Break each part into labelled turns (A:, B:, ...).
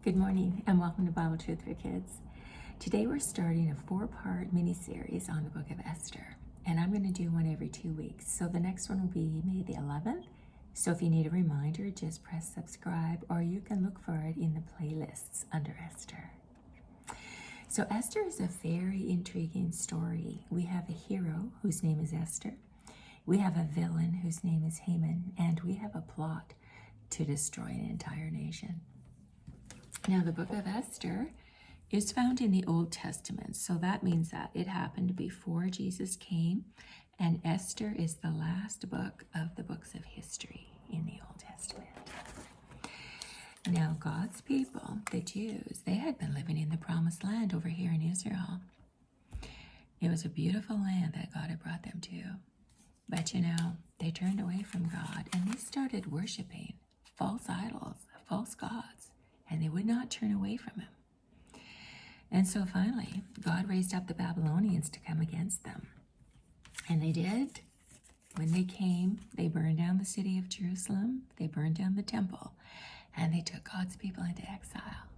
A: Good morning and welcome to Bible Truth for Kids. Today we're starting a 4-part mini-series on the book of Esther, and I'm going to do one every 2 weeks. So the next one will be May the 11th. So if you need a reminder, just press subscribe, or you can look for it in the playlists under Esther. So Esther is a very intriguing story. We have a hero whose name is Esther. We have a villain whose name is Haman, and we have a plot to destroy an entire nation. Now, the book of Esther is found in the Old Testament, so that means that it happened before Jesus came, and Esther is the last book of the books of history in the Old Testament. Now, God's people, the Jews, they had been living in the Promised Land over here in Israel. It was a beautiful land that God had brought them to. But they turned away from God, and they started worshiping false idols, false gods. And they would not turn away from him. And so finally, God raised up the Babylonians to come against them. And they did. When they came, they burned down the city of Jerusalem. They burned down the temple. And they took God's people into exile.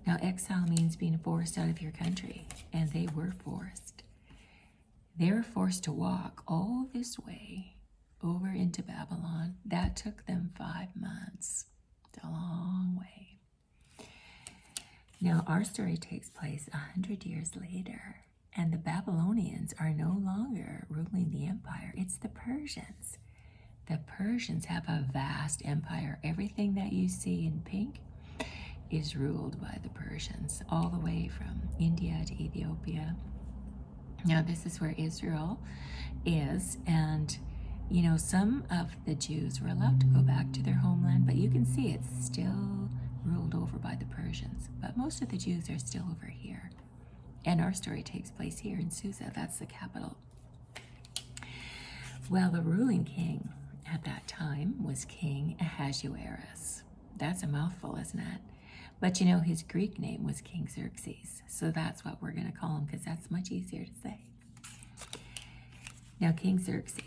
A: Now, exile means being forced out of your country. And they were forced. They were forced to walk all this way over into Babylon. That took them 5 months. It's a long way. Now, our story takes place 100 years later, and the Babylonians are no longer ruling the empire. It's the Persians. The Persians have a vast empire. Everything that you see in pink is ruled by the Persians, all the way from India to Ethiopia. Now, this is where Israel is, and some of the Jews were allowed to go back to their homeland, but you can see it's still ruled over by the Persians. But most of the Jews are still over here. And our story takes place here in Susa. That's the capital. Well, the ruling king at that time was King Ahasuerus. That's a mouthful, isn't it? But his Greek name was King Xerxes. So that's what we're going to call him, because that's much easier to say. Now, King Xerxes.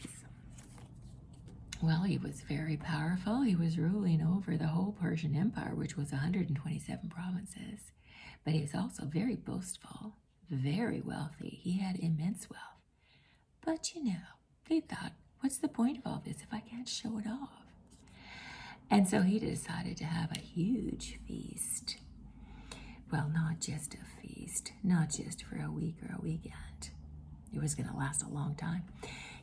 A: Well, he was very powerful. He was ruling over the whole Persian Empire, which was 127 provinces. But he was also very boastful, very wealthy. He had immense wealth. But, he thought, what's the point of all this if I can't show it off? And so he decided to have a huge feast. Well, not just a feast, not just for a week or a weekend. It was going to last a long time.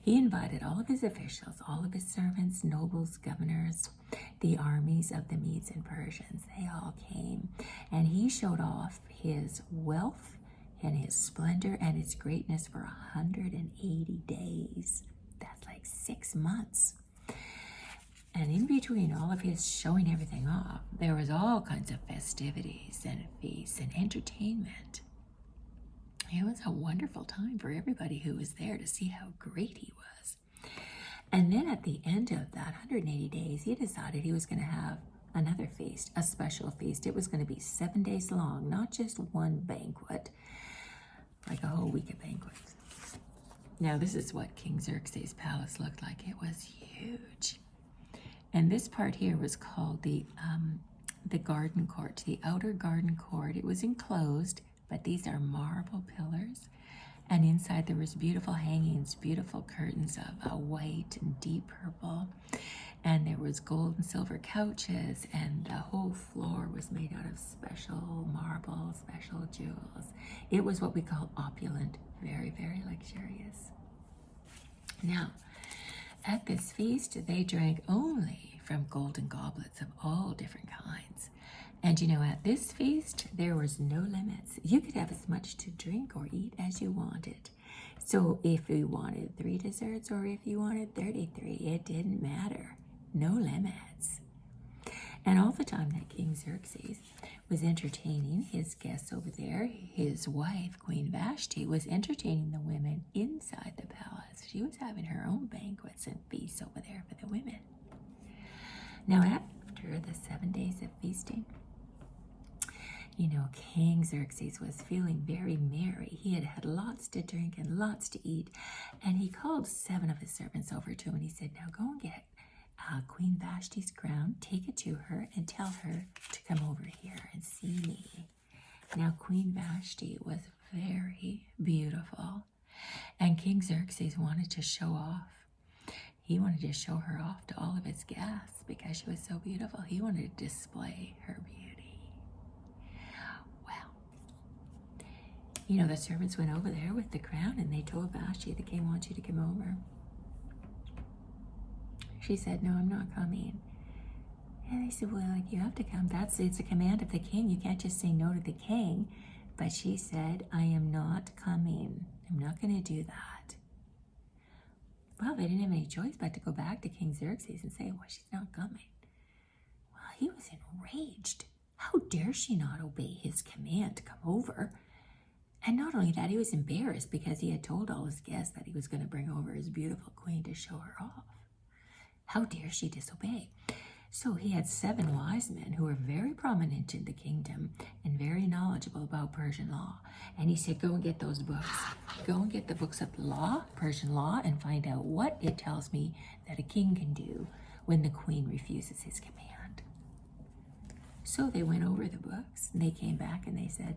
A: He invited all of his officials, all of his servants, nobles, governors, the armies of the Medes and Persians. They all came, and he showed off his wealth and his splendor and his greatness for 180 days. That's like 6 months. And in between all of his showing everything off, there was all kinds of festivities and feasts and entertainment. It was a wonderful time for everybody who was there to see how great he was. And then at the end of that 180 days, he decided he was going to have another feast, a special feast. It was going to be 7 days long, not just one banquet, like a whole week of banquets. Now, this is what King Xerxes' palace looked like. It was huge. And this part here was called the garden court, the outer garden court. It was enclosed, but these are marble pillars. And inside there was beautiful hangings, beautiful curtains of a white and deep purple. And there was gold and silver couches, and the whole floor was made out of special marble, special jewels. It was what we call opulent, very, very luxurious. Now, at this feast, they drank only from golden goblets of all different kinds. And at this feast, there was no limits. You could have as much to drink or eat as you wanted. So if you wanted 3 desserts or if you wanted 33, it didn't matter. No limits. And all the time that King Xerxes was entertaining his guests over there, his wife, Queen Vashti, was entertaining the women inside the palace. She was having her own banquets and feasts over there for the women. Now, after the 7 days of feasting, King Xerxes was feeling very merry. He had had lots to drink and lots to eat. And he called 7 of his servants over to him, and he said, now go and get Queen Vashti's crown, take it to her, and tell her to come over here and Now, Queen Vashti was very beautiful, and King Xerxes wanted to show off. He wanted to show her off to all of his guests because she was so beautiful. He wanted to display her beauty. Well, you know, the servants went over there with the crown and they told Vashti, the king wants you to come over. She said, no, I'm not coming. And they said, well, you have to come. It's a command of the king. You can't just say no to the king. But she said, I am not coming. I'm not going to do that. Well, they didn't have any choice but to go back to King Xerxes and say, well, she's not coming. Well, he was enraged. How dare she not obey his command to come over? And not only that, he was embarrassed because he had told all his guests that he was going to bring over his beautiful queen to show her off. How dare she disobey? So he had 7 wise men who were very prominent in the kingdom and very knowledgeable about Persian law. And he said, go and get those books. Go and get the books of the law, Persian law, and find out what it tells me that a king can do when the queen refuses his command. So they went over the books and they came back and they said,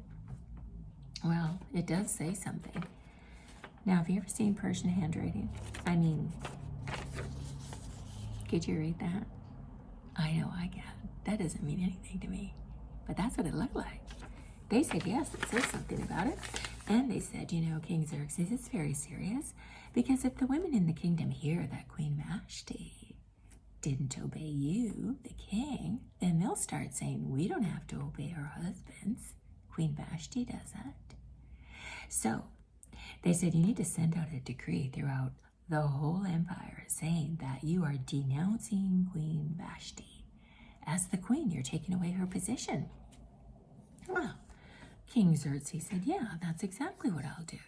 A: well, it does say something. Now, have you ever seen Persian handwriting? I mean, could you read that? I know I can. That doesn't mean anything to me. But that's what it looked like. They said, yes, it says something about it. And they said, you know, King Xerxes, it's very serious. Because if the women in the kingdom hear that Queen Vashti didn't obey you, the king, then they'll start saying, we don't have to obey our husbands. Queen Vashti does it. So they said, you need to send out a decree throughout the whole empire saying that you are denouncing Queen Vashti. As the queen, you're taking away her position. Well, King Xerxes said, yeah, that's exactly what I'll do.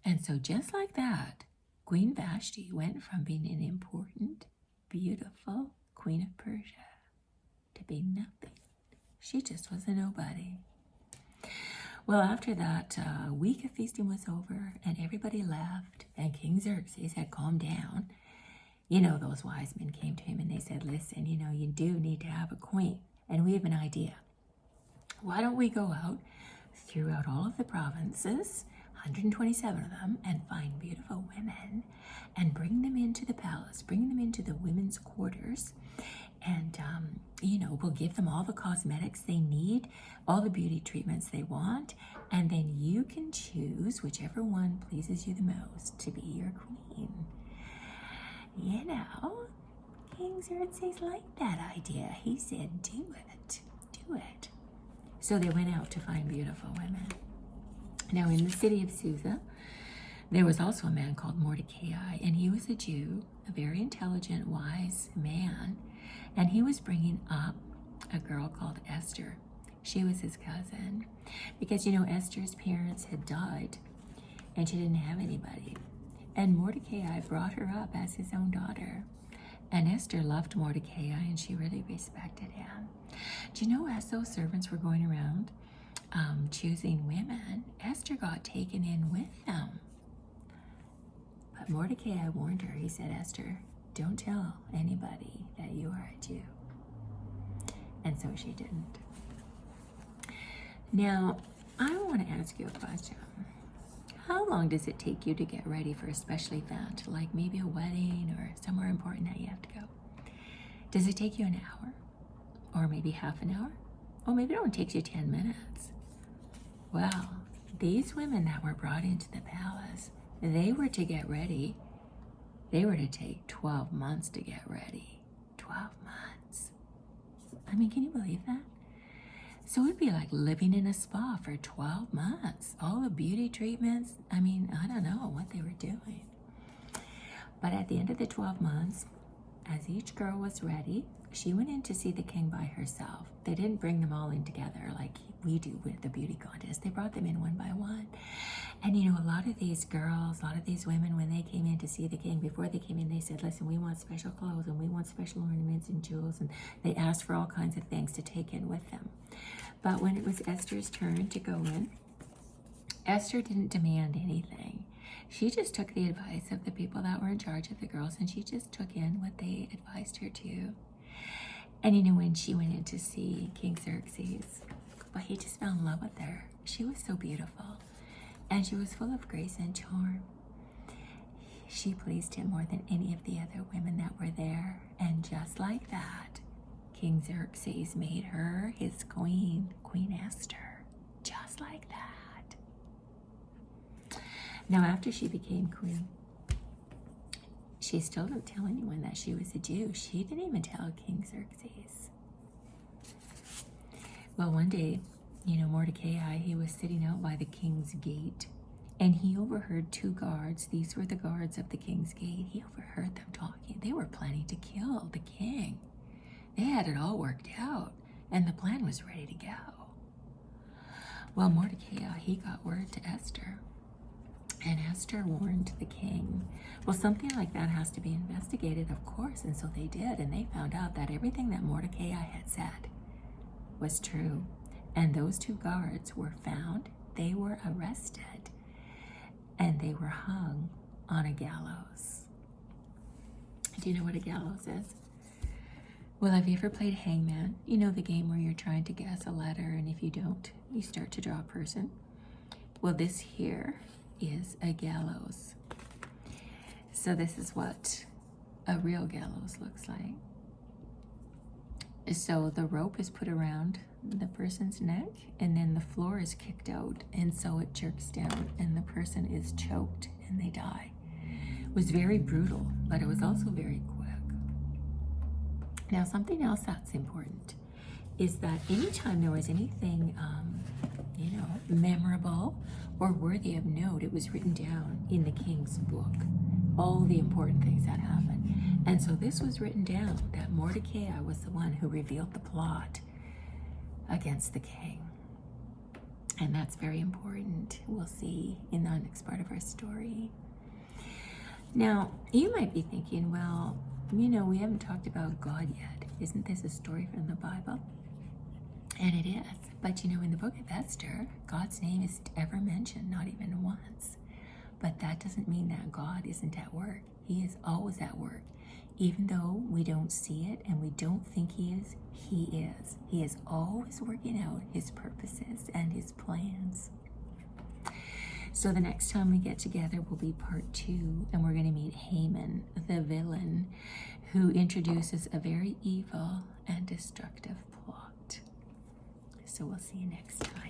A: And so just like that, Queen Vashti went from being an important, beautiful queen of Persia to being nothing. She just was a nobody. Well, after that week of feasting was over and everybody left and King Xerxes had calmed down, you know, those wise men came to him and they said, listen, you know, you do need to have a queen. And we have an idea. Why don't we go out throughout all of the provinces, 127 of them, and find beautiful women and bring them into the palace, bring them into the women's quarters, and, you know, we'll give them all the cosmetics they need, all the beauty treatments they want, and then you can choose whichever one pleases you the most to be your queen. You know, King Xerxes liked that idea. He said, do it, do it. So they went out to find beautiful women. Now, in the city of Susa, there was also a man called Mordecai, and he was a Jew, a very intelligent, wise man, and he was bringing up a girl called Esther. She was his cousin, because, you know, Esther's parents had died, and she didn't have anybody. And Mordecai brought her up as his own daughter. And Esther loved Mordecai, and she really respected him. Do you know, as those servants were going around choosing women, Esther got taken in with them. But Mordecai warned her. He said, Esther, don't tell anybody that you are a Jew. And so she didn't. Now, I want to ask you a question. How long does it take you to get ready for a special event, like maybe a wedding or somewhere important that you have to go? Does it take you an hour? Or maybe half an hour? Or maybe it only takes you 10 minutes. Well, these women that were brought into the palace, they were to get ready. They were to take 12 months to get ready. 12 months. I mean, can you believe that? So it'd be like living in a spa for 12 months. All the beauty treatments. I mean, I don't know what they were doing. But at the end of the 12 months, as each girl was ready, she went in to see the king by herself. They didn't bring them all in together like we do with the beauty contest. They brought them in one by one. And you know, a lot of these girls, a lot of these women, when they came in to see the king, before they came in, they said, listen, we want special clothes and we want special ornaments and jewels. And they asked for all kinds of things to take in with them. But when it was Esther's turn to go in, Esther didn't demand anything. She just took the advice of the people that were in charge of the girls, and she just took in what they advised her to. And you know, when she went in to see King Xerxes, but he just fell in love with her. She was so beautiful, and she was full of grace and charm. She pleased him more than any of the other women that were there, and just like that, King Xerxes made her his queen, Queen Esther, just like that. Now, after she became queen, she still didn't tell anyone that she was a Jew. She didn't even tell King Xerxes. Well, one day, Mordecai, he was sitting out by the king's gate, and he overheard two guards. These were the guards of the king's gate. He overheard them talking. They were planning to kill the king. They had it all worked out, and the plan was ready to go. Well, Mordecai, he got word to Esther, and Esther warned the king. Well, something like that has to be investigated, of course, and so they did, and they found out that everything that Mordecai had said was true. And those two guards were found, they were arrested, and they were hung on a gallows. Do you know what a gallows is? Well, have you ever played Hangman? You know, the game where you're trying to guess a letter, and if you don't, you start to draw a person. Well, this here is a gallows. So this is what a real gallows looks like. So the rope is put around the person's neck, and then the floor is kicked out, and so it jerks down, and the person is choked, and they die. It was very brutal, but it was also very quick. Now, something else that's important is that anytime there was anything, memorable or worthy of note, it was written down in the king's book, all the important things that happened. And so this was written down, that Mordecai was the one who revealed the plot against the king. And that's very important. We'll see in the next part of our story. Now, you might be thinking, well, we haven't talked about God yet. Isn't this a story from the Bible? And it is. But in the book of Esther, God's name isn't ever mentioned, not even once. But that doesn't mean that God isn't at work. He is always at work. Even though we don't see it and we don't think he is, he is. He is always working out his purposes and his plans. So the next time we get together will be part 2, and we're going to meet Haman, the villain, who introduces a very evil and destructive plot. So we'll see you next time.